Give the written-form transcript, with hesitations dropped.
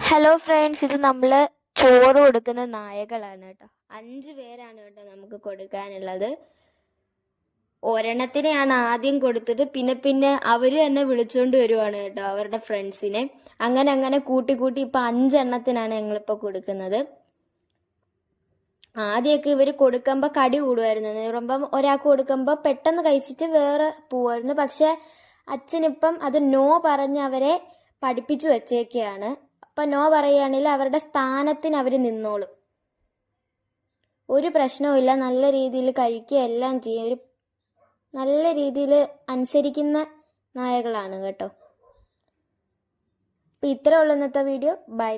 Hello friends, ഇത് നമ്മൾ ചോറ് കൊടുക്കുന്ന നായകളാണ് കേട്ടോ. 5 പേരാണ് കേട്ടോ നമുക്ക് കൊടുക്കാനുള്ളത്. ഒരെണ്ണത്തിനെയാണ് ആദ്യം കൊടുത്തത്. പിന്നെ അവർ തന്നെ വിളിച്ചുകൊണ്ട് വരുവാണ് കേട്ടോ അവരുടെ ഫ്രണ്ട്സിനെ. അങ്ങനെ കൂട്ടി ഇപ്പൊ 5 എണ്ണത്തിനാണ് ഞങ്ങളിപ്പോൾ കൊടുക്കുന്നത്. ആദ്യമൊക്കെ ഇവർ കൊടുക്കുമ്പോൾ കടി കൂടുമായിരുന്നു. പറയുമ്പം ഒരാൾക്ക് കൊടുക്കുമ്പോൾ പെട്ടെന്ന് കഴിച്ചിട്ട് വേറെ പോവായിരുന്നു. പക്ഷെ അച്ഛനിപ്പം അത് നോ പറഞ്ഞ് അവരെ പഠിപ്പിച്ചു വെച്ചേക്കെയാണ്. അപ്പം നോ പറയുകയാണെങ്കിൽ അവരുടെ സ്ഥാനത്തിന് അവർ നിന്നോളും. ഒരു പ്രശ്നവുമില്ല, നല്ല രീതിയിൽ കഴിക്കുക എല്ലാം ചെയ്യും. ഒരു നല്ല രീതിയിൽ അനുസരിക്കുന്ന നായകളാണ് കേട്ടോ. അപ്പം ഇത്രേ ഉള്ളൂ ഇന്നത്തെ വീഡിയോ. ബൈ.